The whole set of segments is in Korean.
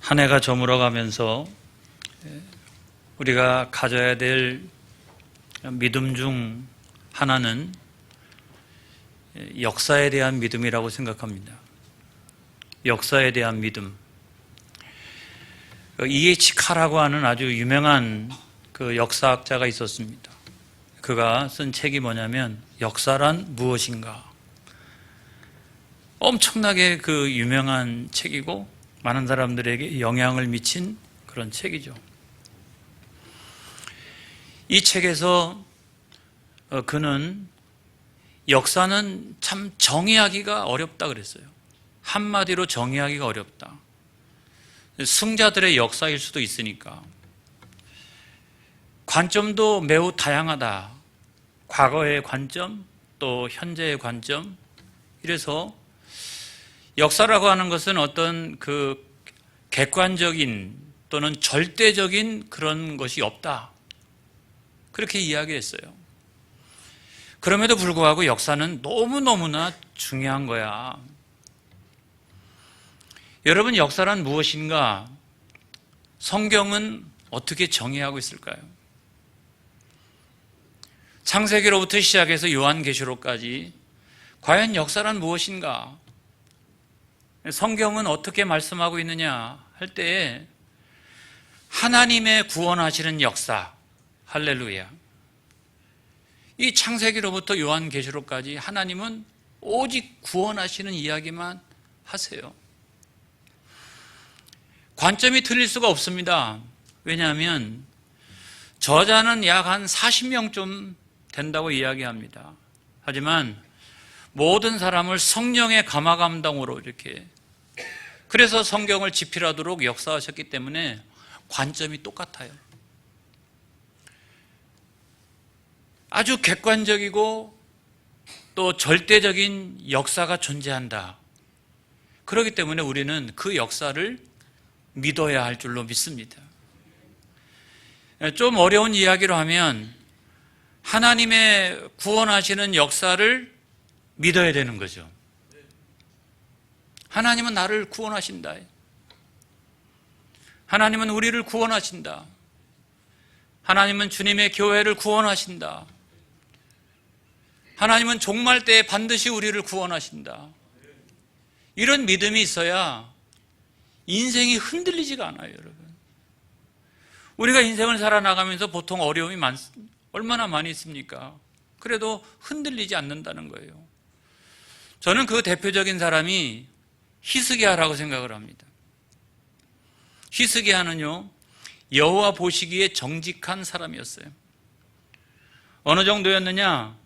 한 해가 저물어가면서 우리가 가져야 될 믿음 중 하나는 역사에 대한 믿음이라고 생각합니다. 역사에 대한 믿음. E.H. 카라고 하는 아주 유명한 그 역사학자가 있었습니다. 그가 쓴 책이 뭐냐면 역사란 무엇인가. 엄청나게 그 유명한 책이고 많은 사람들에게 영향을 미친 그런 책이죠. 이 책에서 그는 역사는 참 정의하기가 어렵다 그랬어요. 한마디로 정의하기가 어렵다. 승자들의 역사일 수도 있으니까. 관점도 매우 다양하다. 과거의 관점, 또 현재의 관점. 이래서 역사라고 하는 것은 어떤 그 객관적인 또는 절대적인 그런 것이 없다. 그렇게 이야기했어요. 그럼에도 불구하고 역사는 너무너무나 중요한 거야. 여러분, 역사란 무엇인가? 성경은 어떻게 정의하고 있을까요? 창세기로부터 시작해서 요한계시록까지 과연 역사란 무엇인가? 성경은 어떻게 말씀하고 있느냐 할 때에 하나님의 구원하시는 역사, 할렐루야. 이 창세기로부터 요한계시록까지 하나님은 오직 구원하시는 이야기만 하세요. 관점이 틀릴 수가 없습니다. 왜냐하면 저자는 약 한 40명쯤 된다고 이야기합니다. 하지만 모든 사람을 성령의 감화감동으로 이렇게, 그래서 성경을 집필하도록 역사하셨기 때문에 관점이 똑같아요. 아주 객관적이고 또 절대적인 역사가 존재한다. 그렇기 때문에 우리는 그 역사를 믿어야 할 줄로 믿습니다. 좀 어려운 이야기로 하면 하나님의 구원하시는 역사를 믿어야 되는 거죠. 하나님은 나를 구원하신다. 하나님은 우리를 구원하신다. 하나님은 주님의 교회를 구원하신다. 하나님은 종말 때에 반드시 우리를 구원하신다. 이런 믿음이 있어야 인생이 흔들리지가 않아요, 여러분. 우리가 인생을 살아나가면서 보통 어려움이 얼마나 많이 있습니까? 그래도 흔들리지 않는다는 거예요. 저는 그 대표적인 사람이 히스기야라고 생각을 합니다. 히스기야는요, 여호와 보시기에 정직한 사람이었어요. 어느 정도였느냐?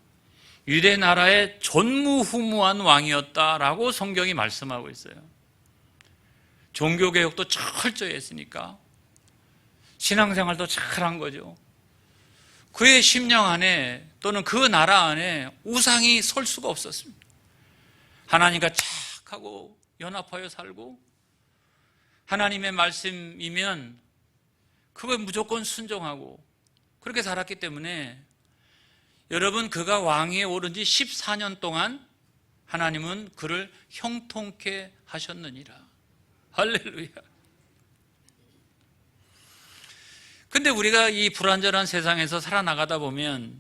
유대 나라의 전무후무한 왕이었다라고 성경이 말씀하고 있어요. 종교개혁도 철저히 했으니까 신앙생활도 잘한 거죠. 그의 심령 안에 또는 그 나라 안에 우상이 설 수가 없었습니다. 하나님과 착하고 연합하여 살고 하나님의 말씀이면 그걸 무조건 순종하고 그렇게 살았기 때문에 여러분, 그가 왕위에 오른 지 14년 동안 하나님은 그를 형통케 하셨느니라. 할렐루야. 근데 우리가 이 불완전한 세상에서 살아나가다 보면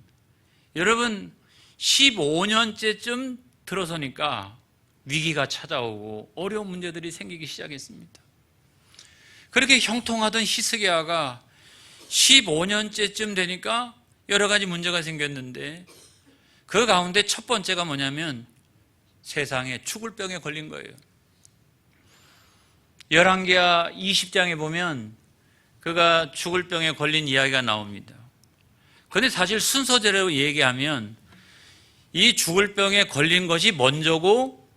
여러분 15년째쯤 들어서니까 위기가 찾아오고 어려운 문제들이 생기기 시작했습니다. 그렇게 형통하던 히스기야가 15년째쯤 되니까 여러 가지 문제가 생겼는데 그 가운데 첫 번째가 뭐냐면 세상에 죽을 병에 걸린 거예요. 열왕기하 20장에 보면 그가 죽을 병에 걸린 이야기가 나옵니다. 그런데 사실 순서대로 얘기하면 이 죽을 병에 걸린 것이 먼저고,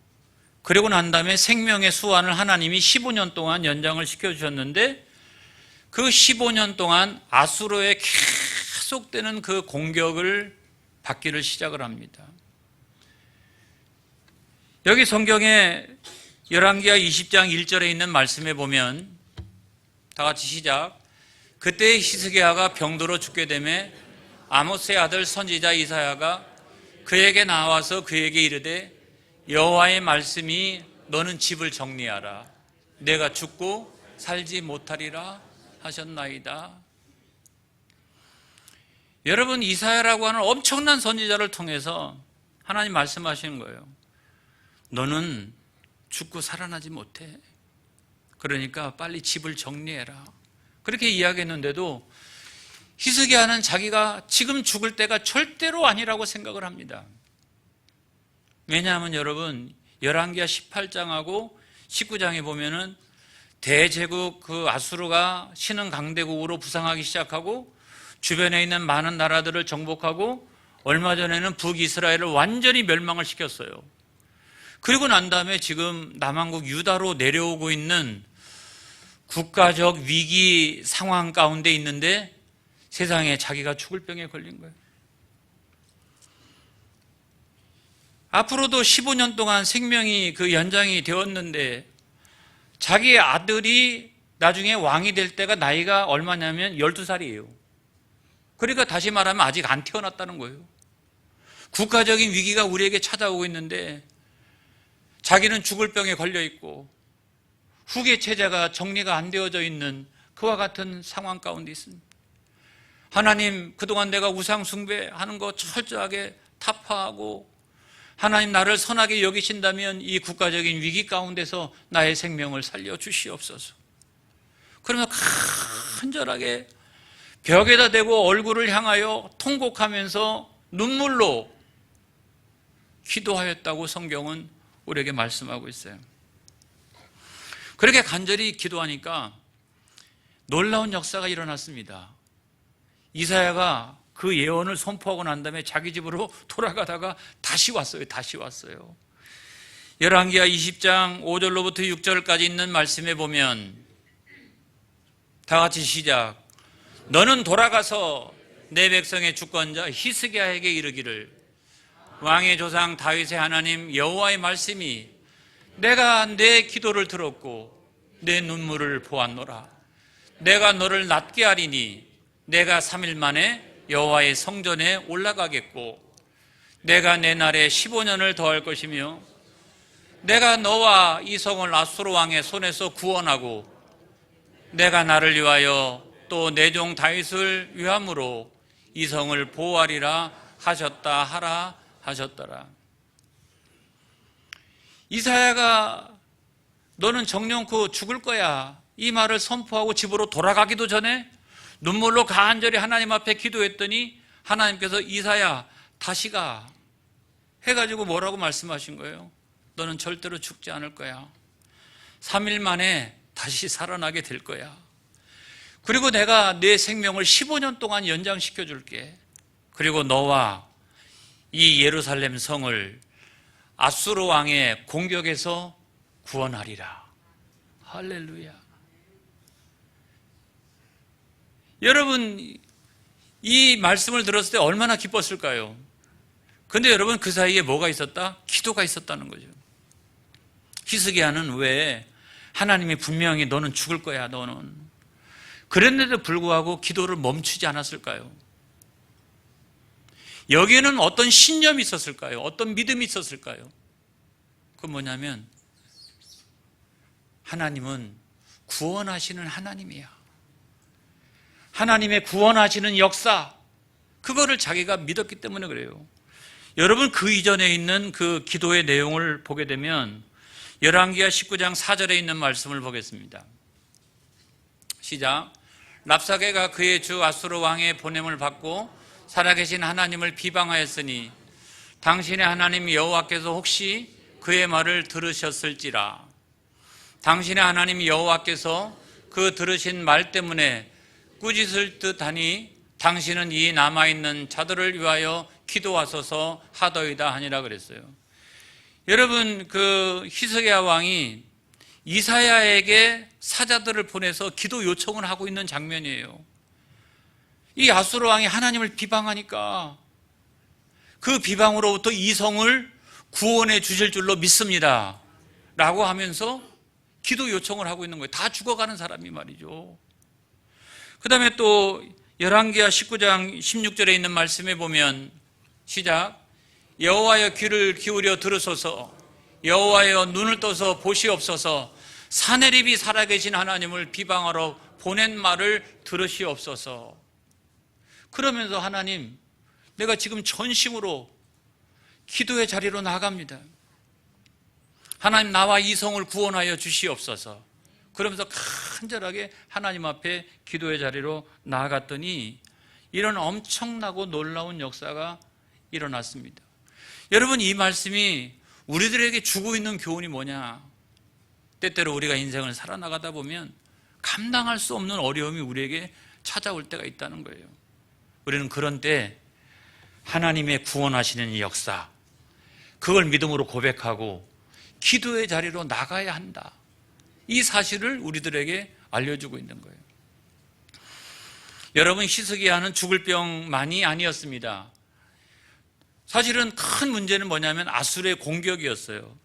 그리고 난 다음에 생명의 수완을 하나님이 15년 동안 연장을 시켜주셨는데 그 15년 동안 아수르의 계속되는 그 공격을 받기를 시작을 합니다. 여기 성경에 열왕기하 20장 1절에 있는 말씀에 보면 다 같이 시작. 그때 히스기야가 병들어 죽게 되매 아모스의 아들 선지자 이사야가 그에게 나와서 그에게 이르되 여호와의 말씀이 너는 집을 정리하라. 내가 죽고 살지 못하리라 하셨나이다. 여러분, 이사야라고 하는 엄청난 선지자를 통해서 하나님 말씀하시는 거예요. 너는 죽고 살아나지 못해. 그러니까 빨리 집을 정리해라. 그렇게 이야기했는데도 히스기야는 자기가 지금 죽을 때가 절대로 아니라고 생각을 합니다. 왜냐하면 여러분, 열왕기하 18장하고 19장에 보면은 대제국 그 아수르가 신흥 강대국으로 부상하기 시작하고 주변에 있는 많은 나라들을 정복하고 얼마 전에는 북이스라엘을 완전히 멸망을 시켰어요. 그리고 난 다음에 지금 남한국 유다로 내려오고 있는 국가적 위기 상황 가운데 있는데 세상에 자기가 죽을 병에 걸린 거예요. 앞으로도 15년 동안 생명이 그 연장이 되었는데 자기 아들이 나중에 왕이 될 때가 나이가 얼마냐면 12살이에요. 그러니까 다시 말하면 아직 안 태어났다는 거예요. 국가적인 위기가 우리에게 찾아오고 있는데 자기는 죽을 병에 걸려 있고 후계 체제가 정리가 안 되어져 있는 그와 같은 상황 가운데 있습니다. 하나님, 그동안 내가 우상 숭배하는 거 철저하게 타파하고 하나님 나를 선하게 여기신다면 이 국가적인 위기 가운데서 나의 생명을 살려주시옵소서. 그러면 간절하게 벽에다 대고 얼굴을 향하여 통곡하면서 눈물로 기도하였다고 성경은 우리에게 말씀하고 있어요. 그렇게 간절히 기도하니까 놀라운 역사가 일어났습니다. 이사야가 그 예언을 선포하고 난 다음에 자기 집으로 돌아가다가 다시 왔어요. 열왕기하 20장 5절로부터 6절까지 있는 말씀에 보면 다 같이 시작. 너는 돌아가서 내 백성의 주권자 히스기야에게 이르기를 왕의 조상 다윗의 하나님 여호와의 말씀이 내가 내 기도를 들었고 내 눈물을 보았노라. 내가 너를 낫게 하리니 내가 3일 만에 여호와의 성전에 올라가겠고 내가 내 날에 15년을 더할 것이며 내가 너와 이 성을 아수르 왕의 손에서 구원하고 내가 나를 위하여 또 내 종 다윗을 위함으로 이 성을 보호하리라 하셨다 하라 하셨더라. 이사야가 너는 정령코 죽을 거야 이 말을 선포하고 집으로 돌아가기도 전에 눈물로 간절히 하나님 앞에 기도했더니 하나님께서 이사야 다시 가 해가지고 뭐라고 말씀하신 거예요? 너는 절대로 죽지 않을 거야. 3일 만에 다시 살아나게 될 거야. 그리고 내가 내 생명을 15년 동안 연장시켜 줄게. 그리고 너와 이 예루살렘 성을 아수르 왕의 공격에서 구원하리라. 할렐루야. 여러분, 이 말씀을 들었을 때 얼마나 기뻤을까요? 근데 여러분, 그 사이에 뭐가 있었다? 기도가 있었다는 거죠. 히스기야는 왜 하나님이 분명히 너는 죽을 거야, 너는. 그랬는데도 불구하고 기도를 멈추지 않았을까요? 여기에는 어떤 신념이 있었을까요? 어떤 믿음이 있었을까요? 그건 뭐냐면 하나님은 구원하시는 하나님이야. 하나님의 구원하시는 역사, 그거를 자기가 믿었기 때문에 그래요. 여러분, 그 이전에 있는 그 기도의 내용을 보게 되면 열왕기하 19장 4절에 있는 말씀을 보겠습니다. 시작. 랍사게가 그의 주 아수르 왕의 보냄을 받고 살아계신 하나님을 비방하였으니 당신의 하나님 여호와께서 혹시 그의 말을 들으셨을지라. 당신의 하나님 여호와께서 그 들으신 말 때문에 꾸짖을 듯하니 당신은 이 남아있는 자들을 위하여 기도하소서 하더이다 하니라 그랬어요. 여러분, 그 히스기야 왕이 이사야에게 사자들을 보내서 기도 요청을 하고 있는 장면이에요. 이 아수르 왕이 하나님을 비방하니까 그 비방으로부터 이 성을 구원해 주실 줄로 믿습니다 라고 하면서 기도 요청을 하고 있는 거예요. 다 죽어가는 사람이 말이죠. 그 다음에 또 열왕기하 19장 16절에 있는 말씀에 보면 시작. 여호와여 귀를 기울여 들으소서. 여호와여 눈을 떠서 보시옵소서. 사내립이 살아계신 하나님을 비방하러 보낸 말을 들으시옵소서. 그러면서 하나님, 내가 지금 전심으로 기도의 자리로 나아갑니다. 하나님, 나와 이성을 구원하여 주시옵소서. 그러면서 간절하게 하나님 앞에 기도의 자리로 나아갔더니 이런 엄청나고 놀라운 역사가 일어났습니다. 여러분, 이 말씀이 우리들에게 주고 있는 교훈이 뭐냐? 때때로 우리가 인생을 살아나가다 보면 감당할 수 없는 어려움이 우리에게 찾아올 때가 있다는 거예요. 우리는 그런 때 하나님의 구원하시는 이 역사, 그걸 믿음으로 고백하고 기도의 자리로 나가야 한다. 이 사실을 우리들에게 알려주고 있는 거예요. 여러분, 히스기야는 죽을 병만이 아니었습니다. 사실은 큰 문제는 뭐냐면 아수르의 공격이었어요.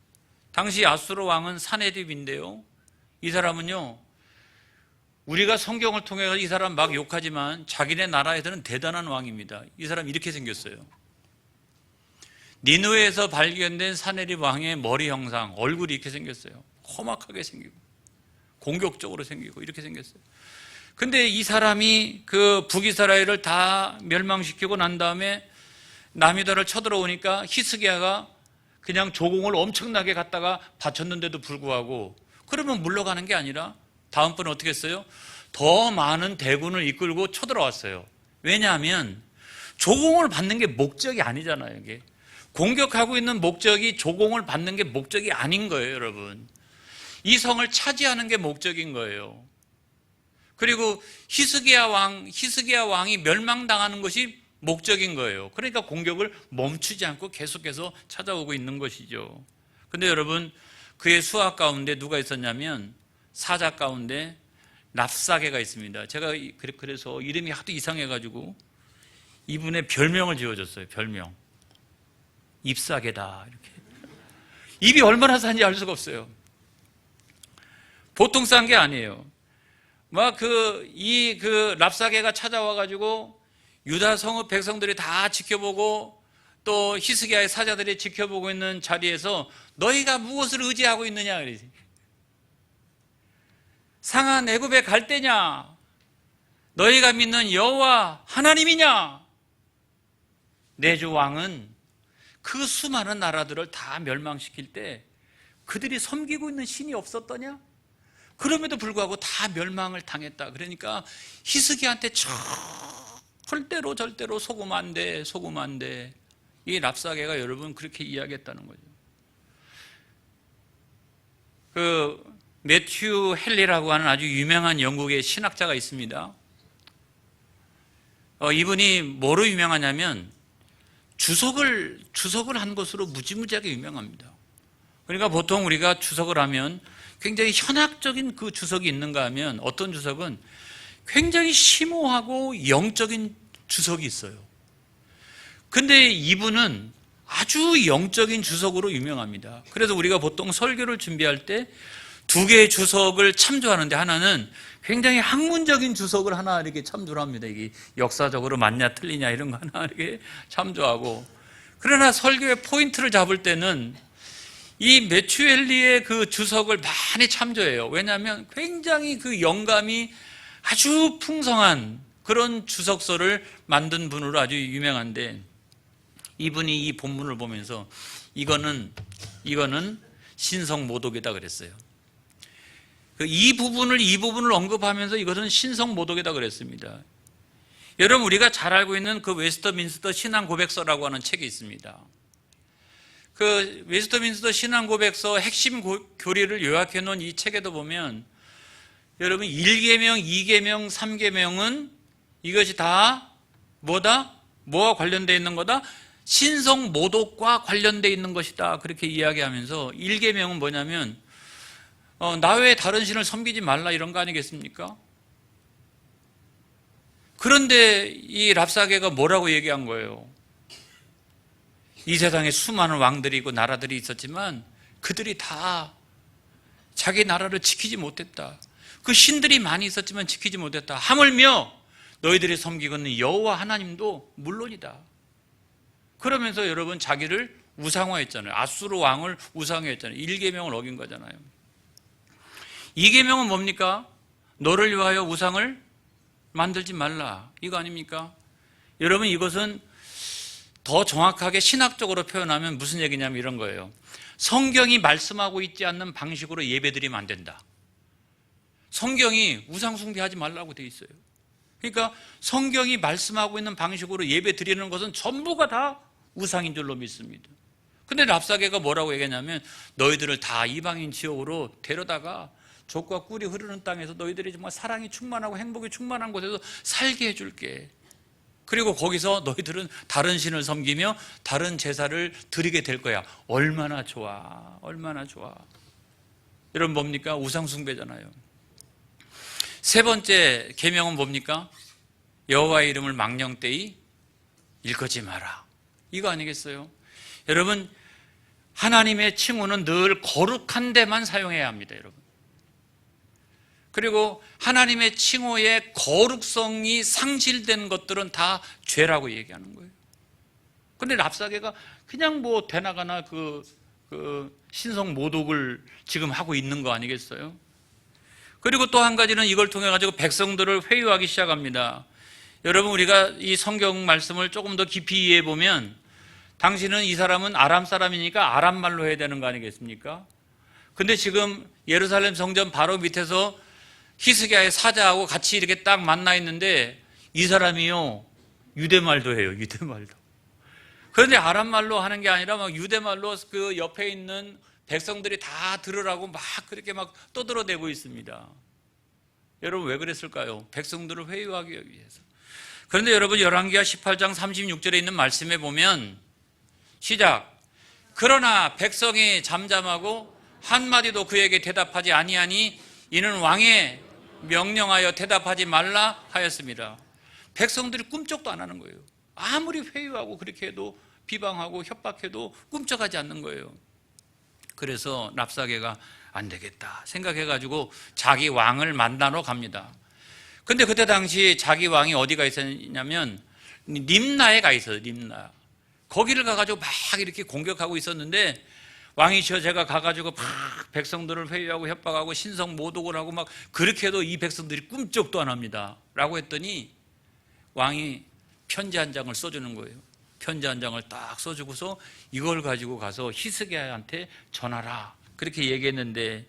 당시 아수르 왕은 사네립인데요, 이 사람은요, 우리가 성경을 통해서 이 사람 막 욕하지만 자기네 나라에서는 대단한 왕입니다. 이 사람 이렇게 생겼어요. 니느웨에서 발견된 사네립 왕의 머리 형상, 얼굴이 이렇게 생겼어요. 험악하게 생기고 공격적으로 생기고 이렇게 생겼어요. 근데 이 사람이 그 북이스라엘을 다 멸망시키고 난 다음에 남유다를 쳐들어오니까 히스기야가 그냥 조공을 엄청나게 갖다가 바쳤는데도 불구하고, 그러면 물러가는 게 아니라 다음번에 어떻게 했어요? 더 많은 대군을 이끌고 쳐들어왔어요. 왜냐하면 조공을 받는 게 목적이 아니잖아요. 이게 공격하고 있는 목적이 조공을 받는 게 목적이 아닌 거예요, 여러분. 이 성을 차지하는 게 목적인 거예요. 그리고 히스기야 왕이 멸망당하는 것이 목적인 거예요. 그러니까 공격을 멈추지 않고 계속해서 찾아오고 있는 것이죠. 근데 여러분, 그의 수하 가운데 누가 있었냐면 사자 가운데 랍사게가 있습니다. 제가 그래서 이름이 하도 이상해가지고 이분의 별명을 지어줬어요. 별명. 잎사게다. 이렇게. 입이 얼마나 산지 알 수가 없어요. 보통 싼 게 아니에요. 랍사게가 찾아와가지고 유다 성읍 백성들이 다 지켜보고 또 히스기야의 사자들이 지켜보고 있는 자리에서 너희가 무엇을 의지하고 있느냐 그러지. 상한 애굽에 갈 때냐? 너희가 믿는 여호와 하나님이냐? 내 주 왕은 그 수많은 나라들을 다 멸망시킬 때 그들이 섬기고 있는 신이 없었더냐? 그럼에도 불구하고 다 멸망을 당했다. 그러니까 히스기야한테 절대로 속으면 안 돼. 이 랍사게가 여러분 그렇게 이야기했다는 거죠. 매튜 헨리라고 하는 아주 유명한 영국의 신학자가 있습니다. 이분이 뭐로 유명하냐면 주석을 한 것으로 무지무지하게 유명합니다. 그러니까 보통 우리가 주석을 하면 굉장히 현학적인 그 주석이 있는가 하면 어떤 주석은 굉장히 심오하고 영적인 주석이 있어요. 근데 이분은 아주 영적인 주석으로 유명합니다. 그래서 우리가 보통 설교를 준비할 때 두 개의 주석을 참조하는데 하나는 굉장히 학문적인 주석을 하나 이렇게 참조를 합니다. 이게 역사적으로 맞냐 틀리냐 이런 거 하나 이렇게 참조하고, 그러나 설교의 포인트를 잡을 때는 이 매튜 헨리의 그 주석을 많이 참조해요. 왜냐하면 굉장히 그 영감이 아주 풍성한 그런 주석서를 만든 분으로 아주 유명한데, 이분이 이 본문을 보면서 이거는 신성모독이다 그랬어요. 이 부분을 언급하면서 이것은 신성모독이다 그랬습니다. 여러분, 우리가 잘 알고 있는 그 웨스터민스터 신앙고백서라고 하는 책이 있습니다. 그 웨스터민스터 신앙고백서 핵심 교리를 요약해 놓은 이 책에도 보면 여러분 1계명, 2계명, 3계명은 이것이 다 뭐다? 뭐와 관련되어 있는 거다? 신성모독과 관련되어 있는 것이다. 그렇게 이야기하면서 1계명은 뭐냐면 나 외에 다른 신을 섬기지 말라 이런 거 아니겠습니까? 그런데 이 랍사게가 뭐라고 얘기한 거예요? 이 세상에 수많은 왕들이 있고 나라들이 있었지만 그들이 다 자기 나라를 지키지 못했다. 그 신들이 많이 있었지만 지키지 못했다. 하물며 너희들이 섬기고 있는 여호와 하나님도 물론이다. 그러면서 여러분 자기를 우상화했잖아요. 아수르 왕을 우상화했잖아요. 1계명을 어긴 거잖아요. 이 계명은 뭡니까? 너를 위하여 우상을 만들지 말라, 이거 아닙니까? 여러분, 이것은 더 정확하게 신학적으로 표현하면 무슨 얘기냐면 이런 거예요. 성경이 말씀하고 있지 않는 방식으로 예배드리면 안 된다. 성경이 우상 숭배하지 말라고 돼 있어요. 그러니까 성경이 말씀하고 있는 방식으로 예배 드리는 것은 전부가 다 우상인 줄로 믿습니다. 근데 랍사게가 뭐라고 얘기하냐면 너희들을 다 이방인 지역으로 데려다가 족과 꿀이 흐르는 땅에서 너희들이 정말 사랑이 충만하고 행복이 충만한 곳에서 살게 해줄게. 그리고 거기서 너희들은 다른 신을 섬기며 다른 제사를 드리게 될 거야. 얼마나 좋아, 얼마나 좋아. 여러분, 뭡니까? 우상 숭배잖아요. 세 번째 계명은 뭡니까? 여호와의 이름을 망령되이 일컫지 마라, 이거 아니겠어요? 여러분, 하나님의 칭호는 늘 거룩한 데만 사용해야 합니다, 여러분. 그리고 하나님의 칭호의 거룩성이 상실된 것들은 다 죄라고 얘기하는 거예요. 근데 랍사게가 그냥 뭐 대나가나 그 신성 모독을 지금 하고 있는 거 아니겠어요? 그리고 또 한 가지는 이걸 통해 가지고 백성들을 회유하기 시작합니다. 여러분, 우리가 이 성경 말씀을 조금 더 깊이 이해해 보면 당신은 이 사람은 아람 사람이니까 아람 말로 해야 되는 거 아니겠습니까? 근데 지금 예루살렘 성전 바로 밑에서 히스기야의 사자하고 같이 이렇게 딱 만나 있는데 이 사람이요, 유대말도 해요, 유대말도. 그런데 아람말로 하는 게 아니라 막 유대말로 그 옆에 있는 백성들이 다 들으라고 막 그렇게 막 떠들어대고 있습니다. 여러분, 왜 그랬을까요? 백성들을 회유하기 위해서. 그런데 여러분, 열왕기하 18장 36절에 있는 말씀에 보면 시작. 그러나 백성이 잠잠하고 한마디도 그에게 대답하지 아니하니 이는 왕의 명령하여 대답하지 말라 하였습니다. 백성들이 꿈쩍도 안 하는 거예요. 아무리 회유하고 그렇게 해도, 비방하고 협박해도 꿈쩍하지 않는 거예요. 그래서 랍사게가 안 되겠다 생각해가지고 자기 왕을 만나러 갑니다. 근데 그때 당시 자기 왕이 어디가 있었냐면 림나에 가 있어요. 림나. 거기를 가가지고 막 이렇게 공격하고 있었는데 왕이시여, 제가 가가지고 막 백성들을 회유하고 협박하고 신성 모독을 하고 막 그렇게 해도 이 백성들이 꿈쩍도 안 합니다 라고 했더니 왕이 편지 한 장을 써주는 거예요. 편지 한 장을 딱 써주고서 이걸 가지고 가서 히스기야한테 전하라, 그렇게 얘기했는데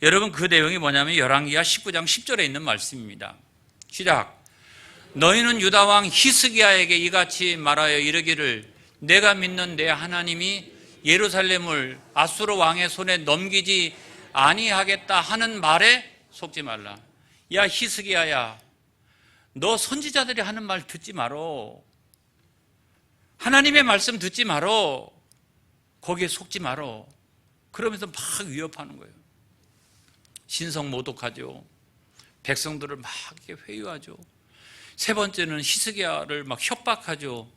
여러분, 그 내용이 뭐냐면 열왕기하 19장 10절에 있는 말씀입니다. 시작. 너희는 유다 왕 히스기야에게 이같이 말하여 이르기를 내가 믿는 내 하나님이 예루살렘을 아수르 왕의 손에 넘기지 아니하겠다 하는 말에 속지 말라. 야 히스기야야, 너 선지자들이 하는 말 듣지 말어. 하나님의 말씀 듣지 말어. 거기에 속지 말어. 그러면서 막 위협하는 거예요. 신성 모독하죠. 백성들을 막 이렇게 회유하죠. 세 번째는 히스기야를 막 협박하죠.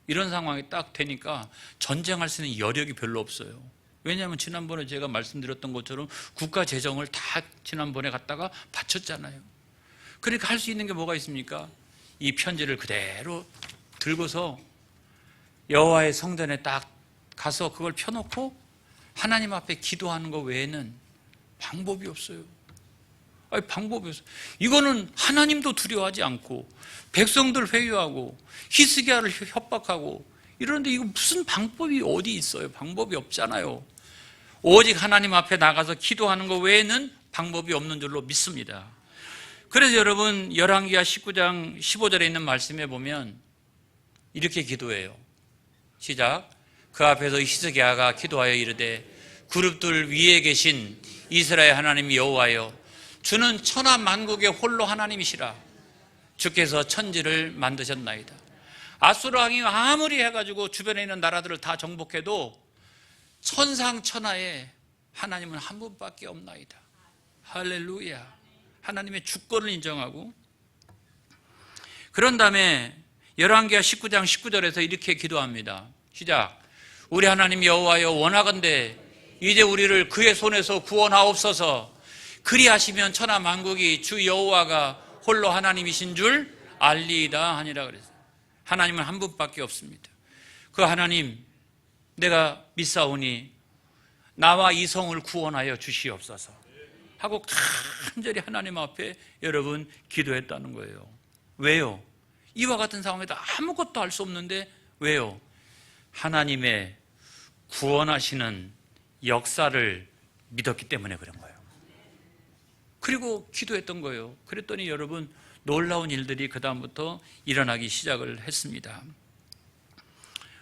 이런 상황이 딱 되니까 전쟁할 수 있는 여력이 별로 없어요. 왜냐하면 지난번에 제가 말씀드렸던 것처럼 국가 재정을 다 지난번에 갖다가 바쳤잖아요. 그러니까 할 수 있는 게 뭐가 있습니까? 이 편지를 그대로 들고서 여호와의 성전에 딱 가서 그걸 펴놓고 하나님 앞에 기도하는 것 외에는 방법이 없어요. 아니, 방법이 없어요. 이거는 하나님도 두려워하지 않고 백성들 회유하고 히스기야를 협박하고 이러는데 이거 무슨 방법이 어디 있어요? 방법이 없잖아요. 오직 하나님 앞에 나가서 기도하는 것 외에는 방법이 없는 줄로 믿습니다. 그래서 여러분, 열왕기하 19장 15절에 있는 말씀에 보면 이렇게 기도해요. 시작. 그 앞에서 히스기야가 기도하여 이르되 그룹들 위에 계신 이스라엘 하나님 여호와여, 주는 천하 만국의 홀로 하나님이시라. 주께서 천지를 만드셨나이다. 아수르 왕이 아무리 해가지고 주변에 있는 나라들을 다 정복해도 천상천하에 하나님은 한 분밖에 없나이다. 할렐루야. 하나님의 주권을 인정하고, 그런 다음에 열왕기하 19장 19절에서 이렇게 기도합니다. 시작. 우리 하나님 여호와여, 원하건대 이제 우리를 그의 손에서 구원하옵소서. 그리하시면 천하 만국이 주 여호와가 홀로 하나님이신 줄 알리이다 하니라 그랬어요. 하나님은 한 분밖에 없습니다. 그 하나님, 내가 믿사오니 나와 이 성을 구원하여 주시옵소서. 하고 간절히 하나님 앞에 여러분 기도했다는 거예요. 왜요? 이와 같은 상황에도 아무것도 할 수 없는데 왜요? 하나님의 구원하시는 역사를 믿었기 때문에 그런 거예요. 그리고 기도했던 거예요. 그랬더니 여러분 놀라운 일들이 그 다음부터 일어나기 시작을 했습니다.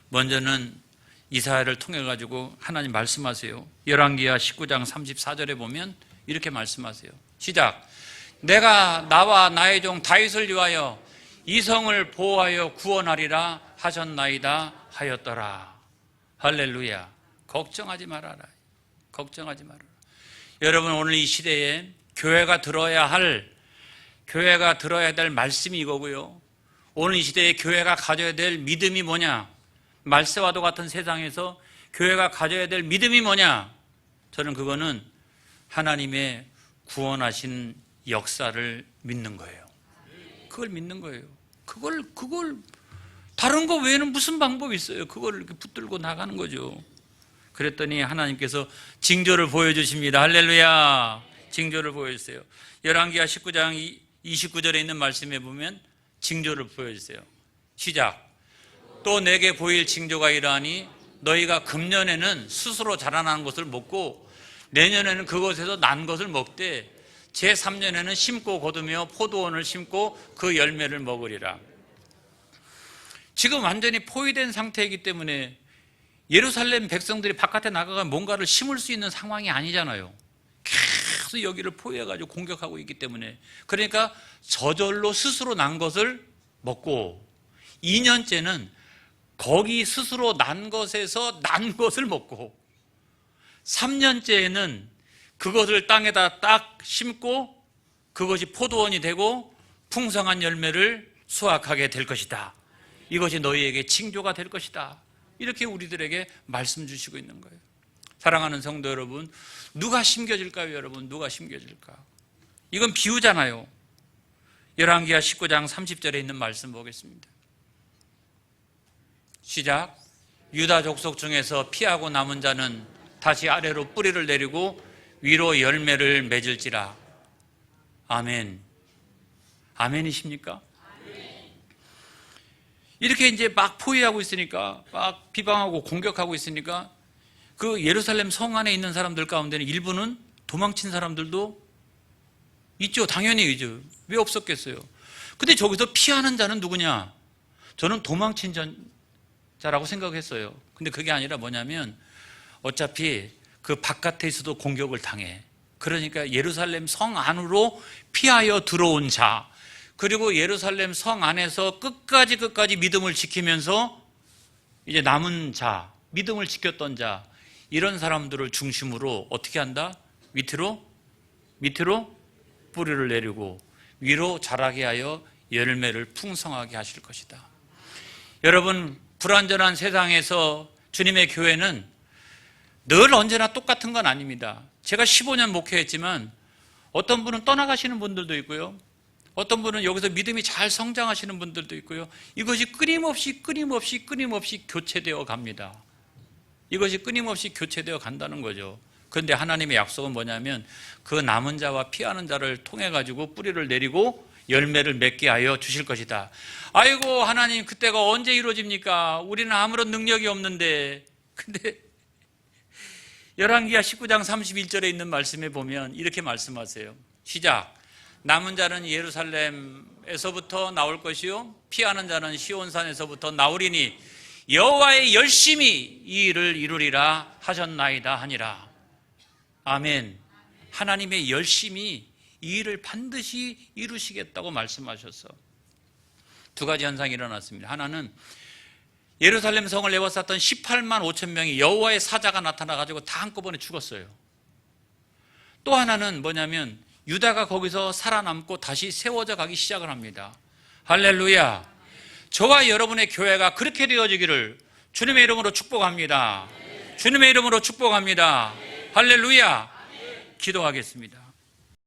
먼저는 이사야를 통해 가지고 하나님 말씀하세요. 열왕기하 19장 34절에 보면 이렇게 말씀하세요. 시작. 내가 나와 나의 종 다윗을 위하여 이 성을 보호하여 구원하리라 하셨나이다 하였더라. 할렐루야. 걱정하지 말아라. 걱정하지 말아라. 여러분 오늘 이 시대에 교회가 들어야 될 말씀이 이거고요. 오늘 이 시대에 교회가 가져야 될 믿음이 뭐냐? 말세와도 같은 세상에서 교회가 가져야 될 믿음이 뭐냐? 저는 그거는 하나님의 구원하신 역사를 믿는 거예요. 그걸 믿는 거예요. 그걸 다른 거 외에는 무슨 방법이 있어요? 그걸 이렇게 붙들고 나가는 거죠. 그랬더니 하나님께서 징조를 보여주십니다. 할렐루야. 징조를 보여주세요. 열왕기하 19장 29절에 있는 말씀에 보면 징조를 보여주세요. 시작. 또 내게 보일 징조가 이러하니 너희가 금년에는 스스로 자라나는 것을 먹고 내년에는 그것에서 난 것을 먹되 제3년에는 심고 거두며 포도원을 심고 그 열매를 먹으리라. 지금 완전히 포위된 상태이기 때문에 예루살렘 백성들이 바깥에 나가가 뭔가를 심을 수 있는 상황이 아니잖아요. 계속 여기를 포위해가지고 공격하고 있기 때문에. 그러니까 저절로 스스로 난 것을 먹고 2년째는 거기 스스로 난 것에서 난 것을 먹고 3년째에는 그것을 땅에다 딱 심고 그것이 포도원이 되고 풍성한 열매를 수확하게 될 것이다. 이것이 너희에게 징조가 될 것이다. 이렇게 우리들에게 말씀 주시고 있는 거예요. 사랑하는 성도 여러분, 누가 심겨질까요? 여러분, 누가 심겨질까? 이건 비유잖아요. 열왕기하 19장 30절에 있는 말씀 보겠습니다. 시작. 유다 족속 중에서 피하고 남은 자는 다시 아래로 뿌리를 내리고 위로 열매를 맺을지라. 아멘. 아멘이십니까? 이렇게 이제 막 포위하고 있으니까, 막 비방하고 공격하고 있으니까 그 예루살렘 성 안에 있는 사람들 가운데는 일부는 도망친 사람들도 있죠. 당연히 있죠. 왜 없었겠어요? 근데 저기서 피하는 자는 누구냐? 저는 도망친 자라고 생각했어요. 근데 그게 아니라 뭐냐면 어차피 그 바깥에 있어도 공격을 당해. 그러니까 예루살렘 성 안으로 피하여 들어온 자, 그리고 예루살렘 성 안에서 끝까지 믿음을 지키면서 이제 남은 자, 믿음을 지켰던 자, 이런 사람들을 중심으로 어떻게 한다? 밑으로 뿌리를 내리고 위로 자라게 하여 열매를 풍성하게 하실 것이다. 여러분, 불완전한 세상에서 주님의 교회는 늘 언제나 똑같은 건 아닙니다. 제가 15년 목회했지만 어떤 분은 떠나가시는 분들도 있고요. 어떤 분은 여기서 믿음이 잘 성장하시는 분들도 있고요. 이것이 끊임없이 교체되어 갑니다. 이것이 끊임없이 교체되어 간다는 거죠. 그런데 하나님의 약속은 뭐냐면 그 남은 자와 피하는 자를 통해 가지고 뿌리를 내리고 열매를 맺게 하여 주실 것이다. 아이고 하나님, 그때가 언제 이루어집니까? 우리는 아무런 능력이 없는데. 근데 열왕기하 19장 31절에 있는 말씀에 보면 이렇게 말씀하세요. 시작. 남은 자는 예루살렘에서부터 나올 것이요 피하는 자는 시온산에서부터 나오리니 여호와의 열심히 이 일을 이루리라 하셨나이다 하니라. 아멘. 하나님의 열심히 이 일을 반드시 이루시겠다고 말씀하셔서 두 가지 현상이 일어났습니다. 하나는 예루살렘 성을 에워쌌던 18만 5천 명이 여호와의 사자가 나타나가지고 다 한꺼번에 죽었어요. 또 하나는 뭐냐면 유다가 거기서 살아남고 다시 세워져 가기 시작을 합니다. 할렐루야. 저와 여러분의 교회가 그렇게 되어지기를 주님의 이름으로 축복합니다. 주님의 이름으로 축복합니다. 할렐루야. 기도하겠습니다.